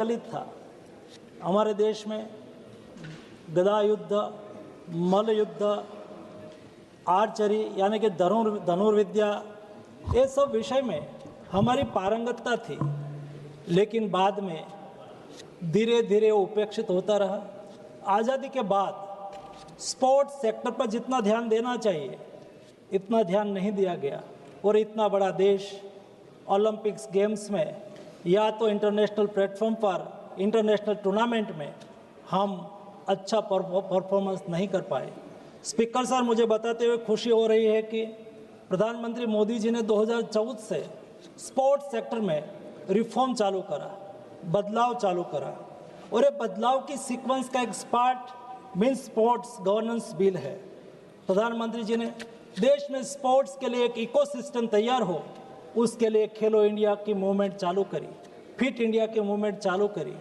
प्रचलित था। हमारे देश में गदा युद्ध, मल्ल युद्ध, आर्चरी यानी कि धनुर्विद्या, ये सब विषय में हमारी पारंगतता थी, लेकिन बाद में धीरे धीरे उपेक्षित होता रहा। आज़ादी के बाद स्पोर्ट्स सेक्टर पर जितना ध्यान देना चाहिए इतना ध्यान नहीं दिया गया, और इतना बड़ा देश ओलंपिक्स गेम्स में या तो इंटरनेशनल प्लेटफॉर्म पर, इंटरनेशनल टूर्नामेंट में हम अच्छा परफॉर्मेंस नहीं कर पाए। स्पीकर सर, मुझे बताते हुए खुशी हो रही है कि प्रधानमंत्री मोदी जी ने 2014 से स्पोर्ट्स सेक्टर में रिफॉर्म चालू करा, बदलाव चालू करा, और ये बदलाव की सीक्वेंस का एक part means sports governance bill है। प्रधानमंत्री जी ने देश में स्पोर्ट्स के लिए एक इकोसिस्टम तैयार हो, उसके लिए खेलो इंडिया की मूवमेंट चालू करी, फिट इंडिया की मूवमेंट चालू करी।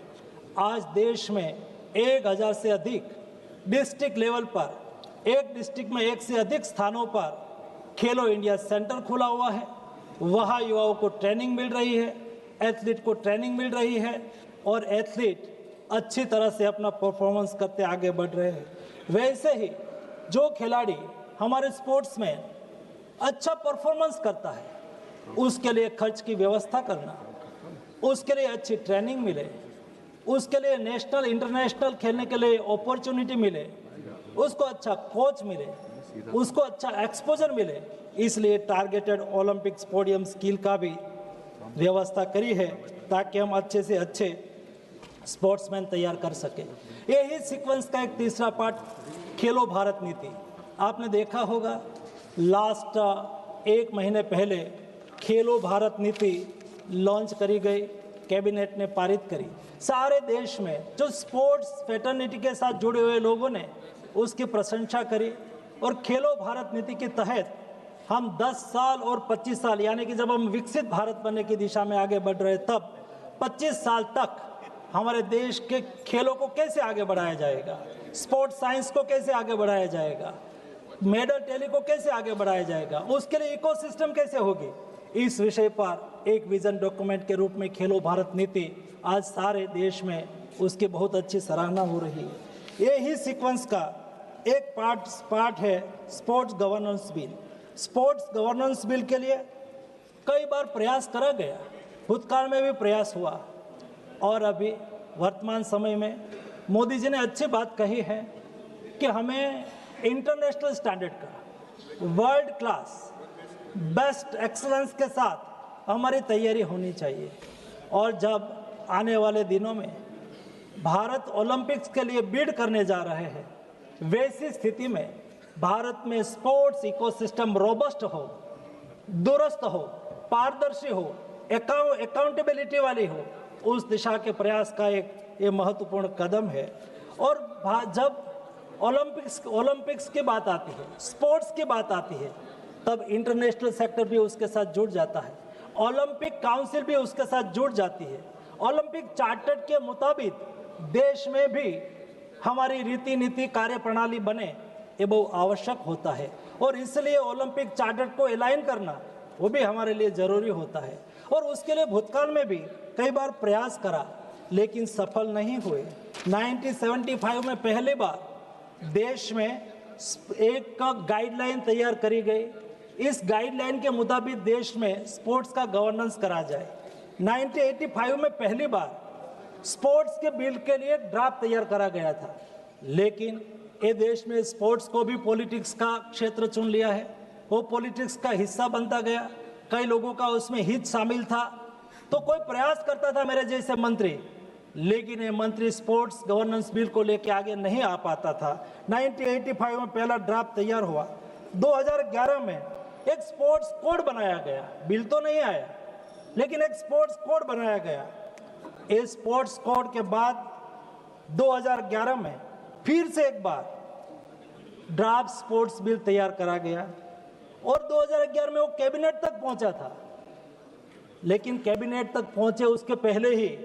आज देश में 1000 से अधिक डिस्ट्रिक्ट लेवल पर, एक डिस्ट्रिक्ट में 1 से अधिक स्थानों पर खेलो इंडिया सेंटर खुला हुआ है। वहाँ युवाओं को ट्रेनिंग मिल रही है, एथलीट को ट्रेनिंग मिल रही है, और एथलीट अच्छी तरह से अपना परफॉर्मेंस करते आगे बढ़ रहे हैं। वैसे ही जो खिलाड़ी हमारे स्पोर्ट्स में अच्छा परफॉर्मेंस करता है, उसके लिए खर्च की व्यवस्था करना, उसके लिए अच्छी ट्रेनिंग मिले, उसके लिए नेशनल इंटरनेशनल खेलने के लिए अपॉर्चुनिटी मिले, उसको अच्छा कोच मिले, उसको अच्छा एक्सपोजर मिले, इसलिए टारगेटेड ओलंपिक पोडियम स्किल का भी व्यवस्था करी है, ताकि हम अच्छे से अच्छे स्पोर्ट्समैन तैयार कर सके। यही सीक्वेंस का एक तीसरा पार्ट खेलो भारत नीति। आपने देखा होगा लास्ट 1 महीने पहले खेलो भारत नीति लॉन्च करी गई, कैबिनेट ने पारित करी। सारे देश में जो स्पोर्ट्स फेटर्निटी के साथ जुड़े हुए लोगों ने उसकी प्रशंसा करी, और खेलो भारत नीति के तहत हम 10 साल और 25 साल यानी कि जब हम विकसित भारत बनने की दिशा में आगे बढ़ रहे, तब 25 साल तक हमारे देश के खेलों को कैसे आगे बढ़ाया जाएगा, स्पोर्ट्स साइंस को कैसे आगे बढ़ाया जाएगा, मेडल टैली को कैसे आगे बढ़ाया जाएगा, उसके लिए इकोसिस्टम कैसे होगी, इस विषय पर एक विजन डॉक्यूमेंट के रूप में खेलो भारत नीति आज सारे देश में उसकी बहुत अच्छी सराहना हो रही है। यही सीक्वेंस का एक पार्ट है sports governance bill. Sports governance bill के लिए कई बार प्रयास करा गया, भूतकाल में भी प्रयास हुआ, और अभी वर्तमान समय में मोदी जी ने अच्छी बात कही है कि हमें इंटरनेशनल स्टैंडर्ड का, वर्ल्ड क्लास, बेस्ट एक्सलेंस के साथ हमारी तैयारी होनी चाहिए। और जब आने वाले दिनों में भारत ओलंपिक्स के लिए बिड करने जा रहे हैं, वैसी स्थिति में भारत में स्पोर्ट्स इकोसिस्टम रोबस्ट हो, दुरुस्त हो, पारदर्शी हो, अकाउंटेबिलिटी वाली हो, उस दिशा के प्रयास का ये महत्वपूर्ण कदम है। और जब ओलंपिक्स की बात आती है, स्पोर्ट्स की बात आती है, तब इंटरनेशनल सेक्टर भी उसके साथ जुड़ जाता है, ओलंपिक काउंसिल भी उसके साथ जुड़ जाती है। ओलंपिक चार्टर के मुताबिक देश में भी हमारी रीति नीति कार्य प्रणाली बने, ये बहुत आवश्यक होता है, और इसलिए ओलंपिक चार्टर को अलाइन करना वो भी हमारे लिए ज़रूरी होता है। और उसके लिए भूतकाल में भी कई बार प्रयास करा, लेकिन सफल नहीं हुए। 1975 में पहली बार देश में एक गाइडलाइन तैयार करी गई। इस गाइडलाइन के मुताबिक देश में स्पोर्ट्स का गवर्नेंस करा जाए। 1985 में पहली बार स्पोर्ट्स के बिल के लिए ड्राफ्ट तैयार करा गया था, लेकिन ये देश में स्पोर्ट्स को भी पॉलिटिक्स का क्षेत्र चुन लिया है, वो पॉलिटिक्स का हिस्सा बनता गया, कई लोगों का उसमें हित शामिल था, तो कोई प्रयास करता था मेरे जैसे मंत्री, लेकिन ये मंत्री स्पोर्ट्स गवर्नेंस बिल को लेकर आगे नहीं आ पाता था। 1985 में पहला ड्राफ्ट तैयार हुआ, 2011 में एक स्पोर्ट्स कोड बनाया गया, बिल तो नहीं आया, लेकिन एक स्पोर्ट्स कोड बनाया गया। इस स्पोर्ट्स कोड के बाद 2011 में फिर से एक बार ड्राफ्ट स्पोर्ट्स बिल तैयार करा गया, और 2011 में वो कैबिनेट तक पहुंचा था, लेकिन कैबिनेट तक पहुंचे उसके पहले ही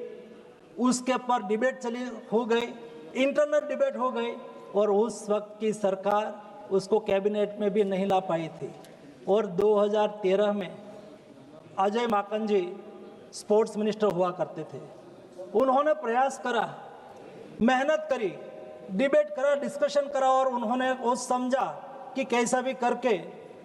उसके पर डिबेट हो गई, इंटरनल डिबेट हो गई, और उस वक्त की सरकार उसको कैबिनेट में भी नहीं ला पाई थी। और 2013 में अजय माकन जी स्पोर्ट्स मिनिस्टर हुआ करते थे, उन्होंने प्रयास करा, मेहनत करी, डिबेट करा, डिस्कशन करा और उन्होंने वो समझा कि कैसा भी करके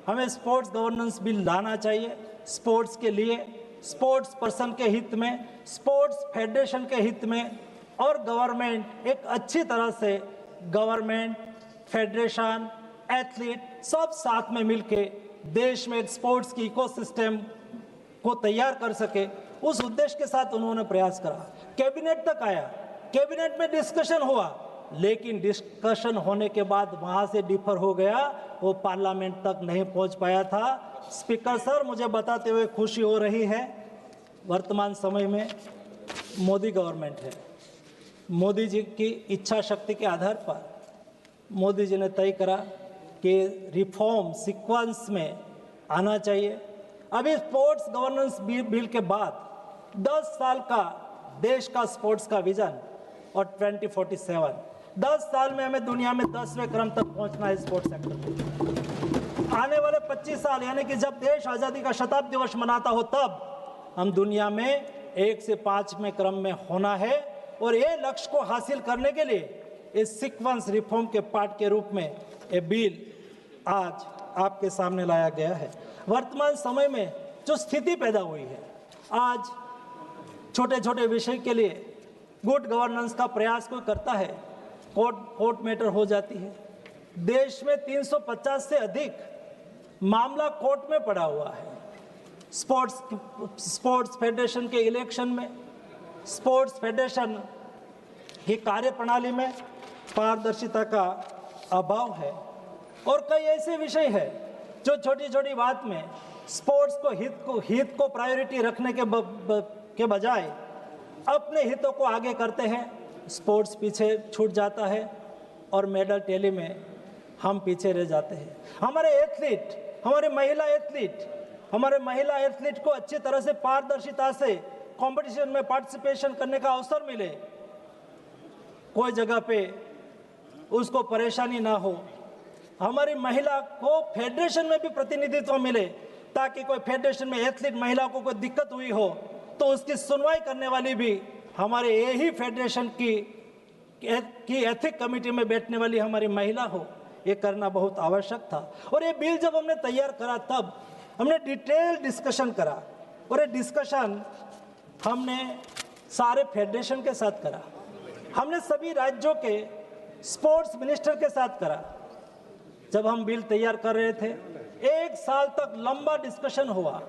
हमें स्पोर्ट्स गवर्नेंस बिल लाना चाहिए, स्पोर्ट्स के लिए, स्पोर्ट्स पर्सन के हित में, स्पोर्ट्स फेडरेशन के हित में, और गवर्नमेंट एक अच्छी तरह से गवर्नमेंट, फेडरेशन, एथलीट सब साथ में मिलके देश में एक स्पोर्ट्स की इकोसिस्टम को तैयार कर सके, उस उद्देश्य के साथ उन्होंने प्रयास करा। कैबिनेट तक आया, कैबिनेट में डिस्कशन हुआ, लेकिन डिस्कशन होने के बाद वहां से डिफर हो गया, वो पार्लियामेंट तक नहीं पहुंच पाया था। स्पीकर सर, मुझे बताते हुए खुशी हो रही है, वर्तमान समय में मोदी गवर्नमेंट है। मोदी जी की इच्छा शक्ति के आधार पर मोदी जी ने तय करा कि रिफॉर्म सीक्वेंस में आना चाहिए। अभी स्पोर्ट्स गवर्नेंस बिल के बाद 10 साल का देश का स्पोर्ट्स का विजन और 2047, 10 साल में हमें दुनिया में 10वें क्रम तक पहुंचना है स्पोर्ट्स सेक्टर में। आने वाले 25 साल यानी कि जब देश आज़ादी का शताब्दी वर्ष मनाता हो, तब हम दुनिया में 1 से 5वें क्रम में होना है। और ये लक्ष्य को हासिल करने के लिए इस सीक्वेंस रिफॉर्म के पार्ट के रूप में ये बिल आज आपके सामने लाया गया है। वर्तमान समय में जो स्थिति पैदा हुई है, आज छोटे छोटे विषय के लिए गुड गवर्नेंस का प्रयास कोई करता है, कोर्ट मैटर हो जाती है। देश में 350 से अधिक मामला कोर्ट में पड़ा हुआ है। स्पोर्ट्स फेडरेशन के इलेक्शन में, स्पोर्ट्स फेडरेशन की कार्यप्रणाली में पारदर्शिता का अभाव है, और कई ऐसे विषय है जो छोटी छोटी बात में स्पोर्ट्स को हित को प्रायोरिटी रखने के बजाय अपने हितों को आगे करते हैं। स्पोर्ट्स पीछे छूट जाता है और मेडल टैली में हम पीछे रह जाते हैं। हमारे एथलीट, हमारे महिला एथलीट को अच्छी तरह से पारदर्शिता से कंपटीशन में पार्टिसिपेशन करने का अवसर मिले, कोई जगह पे उसको परेशानी ना हो। हमारी महिला को फेडरेशन में भी प्रतिनिधित्व मिले, ताकि कोई फेडरेशन में एथलीट महिला को कोई दिक्कत हुई हो तो उसकी सुनवाई करने वाली भी हमारे यही फेडरेशन की एथिक कमेटी में बैठने वाली हमारी महिला हो। ये करना बहुत आवश्यक था। और ये बिल जब हमने तैयार करा, तब हमने डिटेल डिस्कशन करा, और ये डिस्कशन हमने सारे फेडरेशन के साथ करा, हमने सभी राज्यों के स्पोर्ट्स मिनिस्टर के साथ करा। जब हम बिल तैयार कर रहे थे, 1 साल तक लंबा डिस्कशन हुआ।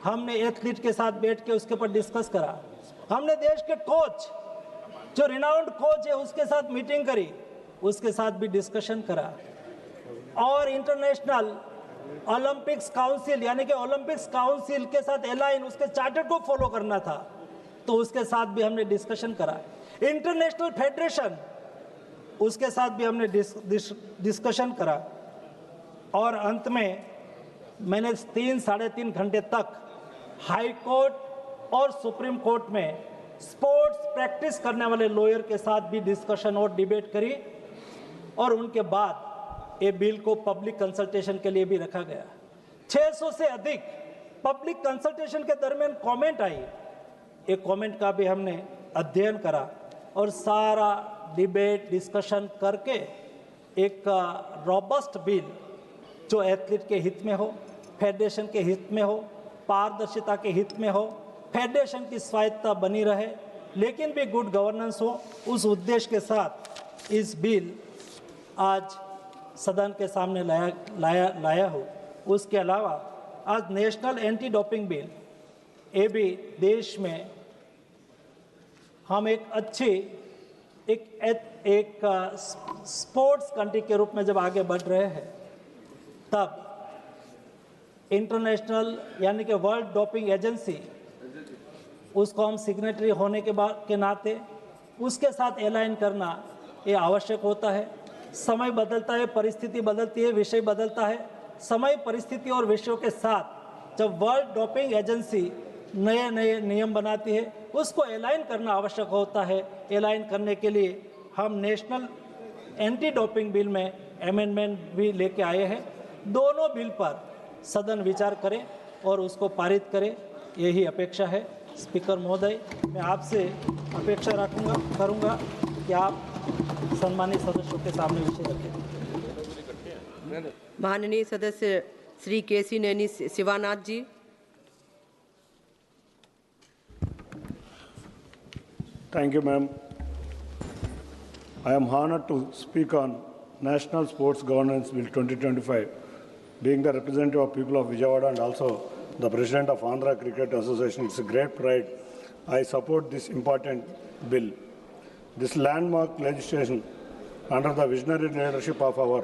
हमने एथलीट के साथ बैठ के उसके ऊपर डिस्कस करा। हमने देश के कोच, जो रिनाउंड कोच है, उसके साथ मीटिंग करी, उसके साथ भी डिस्कशन करा। और इंटरनेशनल ओलंपिक्स काउंसिल यानी कि ओलंपिक्स काउंसिल के साथ एलाइन, उसके चार्टर को फॉलो करना था, तो उसके साथ भी हमने डिस्कशन करा। इंटरनेशनल फेडरेशन, उसके साथ भी हमने डिस्कशन करा। और अंत में मैंने 3-3.5 घंटे तक हाई कोर्ट और सुप्रीम कोर्ट में स्पोर्ट्स प्रैक्टिस करने वाले लॉयर के साथ भी डिस्कशन और डिबेट करी, और उनके बाद ये बिल को पब्लिक कंसल्टेशन के लिए भी रखा गया। 600 से अधिक पब्लिक कंसल्टेशन के दरमियान कमेंट आई। एक कमेंट का भी हमने अध्ययन करा और सारा डिबेट डिस्कशन करके एक रॉबस्ट बिल जो एथलीट के हित में हो, फेडरेशन के हित में हो, पारदर्शिता के हित में हो, फेडरेशन की स्वायत्ता बनी रहे, लेकिन भी गुड गवर्नेंस हो, उस उद्देश्य के साथ इस बिल आज सदन के सामने लाया हो। उसके अलावा आज नेशनल एंटी डोपिंग बिल, ये भी देश में हम एक अच्छी एक स्पोर्ट्स कंट्री के रूप में जब आगे बढ़ रहे हैं, तब इंटरनेशनल यानी कि वर्ल्ड डोपिंग एजेंसी, उसको हम सिग्नेटरी होने के नाते उसके साथ एलाइन करना ये आवश्यक होता है। समय बदलता है, परिस्थिति बदलती है, विषय बदलता है। समय, परिस्थिति और विषयों के साथ जब वर्ल्ड डोपिंग एजेंसी नए नए नियम बनाती है, उसको एलाइन करना आवश्यक होता है। एलाइन करने के लिए हम नेशनल एंटी डोपिंग बिल में अमेंडमेंट भी लेके आए हैं। दोनों बिल पर सदन विचार करे और उसको पारित करे, यही अपेक्षा है। स्पीकर महोदय, मैं आपसे अपेक्षा करूंगा कि आप सम्मानित सदस्यों के सामने विषय रखें। माननीय सदस्य श्री केसी नैनी शिवानाथ जी। Thank you, ma'am. I am honored to speak on National Sports Governance Bill 2025. Being the representative of people of Vijayawada and also the president of Andhra Cricket Association, it's a great pride. I support this important bill. This landmark legislation under the visionary leadership of our